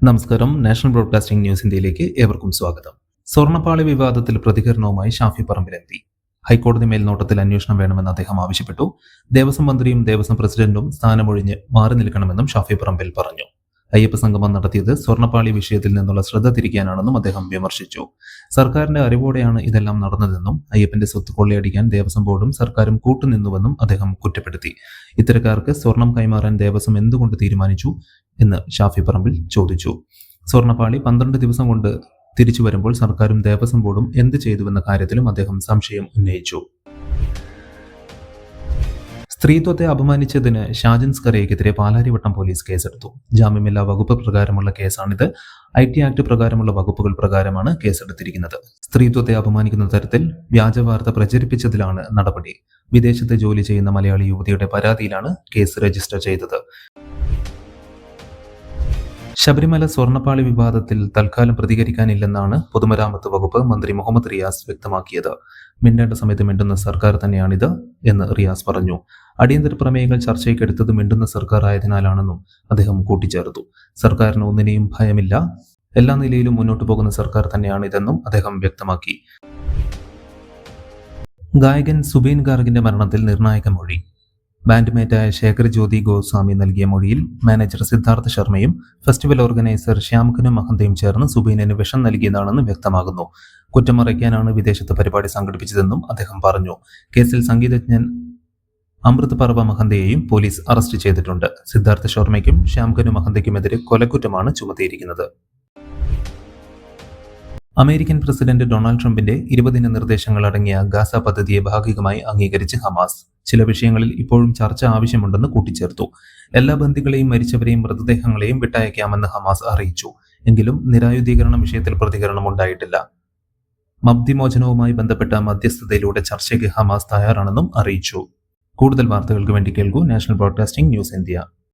നമസ്കാരം. National broadcasting news ഇന്ത്യയിലേക്ക് ഏവർക്കും സ്വാഗതം. സ്വർണ്ണപ്പാളി വിവാദത്തിൽ പ്രതികരണവുമായി ഷാഫി പറമ്പിലെത്തി. ഹൈക്കോടതി മേൽനോട്ടത്തിൽ അന്വേഷണം വേണമെന്ന് അദ്ദേഹം ആവശ്യപ്പെട്ടു. ദേവസ്വം മന്ത്രിയും ദേവസ്വം പ്രസിഡന്റും സ്ഥാനമൊഴിഞ്ഞ് മാറി നിൽക്കണമെന്നും ഷാഫി പറമ്പിൽ പറഞ്ഞു. അയ്യപ്പ സംഗമം നടത്തിയത് സ്വർണ്ണപ്പാളി വിഷയത്തിൽ നിന്നുള്ള ശ്രദ്ധ തിരിക്കാനാണെന്നും അദ്ദേഹം വിമർശിച്ചു. സർക്കാരിന്റെ അറിവോടെയാണ് ഇതെല്ലാം നടന്നതെന്നും അയ്യപ്പന്റെ സ്വത്ത് കൊള്ളയടിക്കാൻ ദേവസ്വം ബോർഡും സർക്കാരും കൂട്ടുനിന്നുവെന്നും അദ്ദേഹം കുറ്റപ്പെടുത്തി. ഇത്തരക്കാർക്ക് സ്വർണം കൈമാറാൻ ദേവസ്വം എന്തുകൊണ്ട് തീരുമാനിച്ചു എന്ന് ഷാഫി പറമ്പിൽ ചോദിച്ചു. സ്വർണ്ണപ്പാളി 12 ദിവസം കൊണ്ട് തിരിച്ചു വരുമ്പോൾ സർക്കാരും ദേവസ്വം ബോർഡും എന്ത് ചെയ്തുവെന്ന കാര്യത്തിലും അദ്ദേഹം സംശയം ഉന്നയിച്ചു. സ്ത്രീത്വത്തെ അപമാനിച്ചതിന് ഷാജൻ സ്കറിയക്കെതിരെ പാലാരിവട്ടം പോലീസ് കേസെടുത്തു. ജാമ്യമില്ലാ വകുപ്പ് പ്രകാരമുള്ള കേസാണിത്. IT ആക്ട് പ്രകാരമുള്ള വകുപ്പുകൾ പ്രകാരമാണ് കേസെടുത്തിരിക്കുന്നത്. സ്ത്രീത്വത്തെ അപമാനിക്കുന്ന തരത്തിൽ വ്യാജവാർത്ത പ്രചരിപ്പിച്ചതിലാണ് നടപടി. വിദേശത്ത് ജോലി ചെയ്യുന്ന മലയാളി യുവതിയുടെ പരാതിയിലാണ് കേസ് രജിസ്റ്റർ ചെയ്തത്. ശബരിമല സ്വർണ്ണപ്പാളി വിവാദത്തിൽ തൽക്കാലം പ്രതികരിക്കാനില്ലെന്നാണ് പൊതുമരാമത്ത് വകുപ്പ് മന്ത്രി മുഹമ്മദ് റിയാസ് വ്യക്തമാക്കിയത്. മിണ്ടേണ്ട സമയത്ത് മിണ്ടുന്ന സർക്കാർ തന്നെയാണിത് എന്ന് റിയാസ് പറഞ്ഞു. അടിയന്തര പ്രമേയങ്ങൾ ചർച്ചയ്ക്കെടുത്തത് മിണ്ടുന്ന സർക്കാർ ആയതിനാലാണെന്നും അദ്ദേഹം കൂട്ടിച്ചേർത്തു. സർക്കാരിന് ഒന്നിനെയും ഭയമില്ല, എല്ലാ നിലയിലും മുന്നോട്ടു പോകുന്ന സർക്കാർ തന്നെയാണിതെന്നും അദ്ദേഹം വ്യക്തമാക്കി. ഗായകൻ സുബീൻ ഗാർഗിന്റെ മരണത്തിൽ നിർണായക മൊഴി. ബാൻഡ്മേറ്റായ ശേഖർ ജ്യോതി ഗോസ്വാമി നൽകിയ മൊഴിയിൽ മാനേജർ സിദ്ധാർത്ഥ ശർമ്മയും ഫെസ്റ്റിവൽ ഓർഗനൈസർ ശ്യാംഖനും മഹന്തയും ചേർന്ന് സുബീനന് വിഷം നൽകിയതാണെന്ന് വ്യക്തമാകുന്നു. കുറ്റം മറയ്ക്കാനാണ് വിദേശത്ത് പരിപാടി സംഘടിപ്പിച്ചതെന്നും അദ്ദേഹം പറഞ്ഞു. കേസിൽ സംഗീതജ്ഞൻ അമൃത് പർവ മഹന്തയെയും പോലീസ് അറസ്റ്റ് ചെയ്തിട്ടുണ്ട്. സിദ്ധാർത്ഥ ശർമ്മയ്ക്കും ശ്യാംഖനും മഹന്തയ്ക്കുമെതിരെ കൊലക്കുറ്റമാണ് ചുമത്തിയിരിക്കുന്നത്. അമേരിക്കൻ പ്രസിഡന്റ് ഡൊണാൾഡ് ട്രംപിന്റെ 20 നിർദ്ദേശങ്ങൾ അടങ്ങിയ ഗാസ പദ്ധതിയെ ഭാഗികമായി അംഗീകരിച്ച് ഹമാസ്. ചില വിഷയങ്ങളിൽ ഇപ്പോഴും ചർച്ച ആവശ്യമുണ്ടെന്ന് കൂട്ടിച്ചേർത്തു. എല്ലാ ബന്ദികളെയും മരിച്ചവരെയും മൃതദേഹങ്ങളെയും വിട്ടയക്കാമെന്ന് ഹമാസ് അറിയിച്ചു. എങ്കിലും നിരായുധീകരണ വിഷയത്തിൽ പ്രതികരണം ഉണ്ടായിട്ടില്ല. മബ്ദിമോചനവുമായി ബന്ധപ്പെട്ട മധ്യസ്ഥതയിലൂടെ ചർച്ചയ്ക്ക് ഹമാസ് തയ്യാറാണെന്നും അറിയിച്ചു. കൂടുതൽ വാർത്തകൾക്ക് വേണ്ടി കേൾക്കൂ നാഷണൽ ബ്രോഡ്കാസ്റ്റിംഗ് ന്യൂസ് ഇന്ത്യ.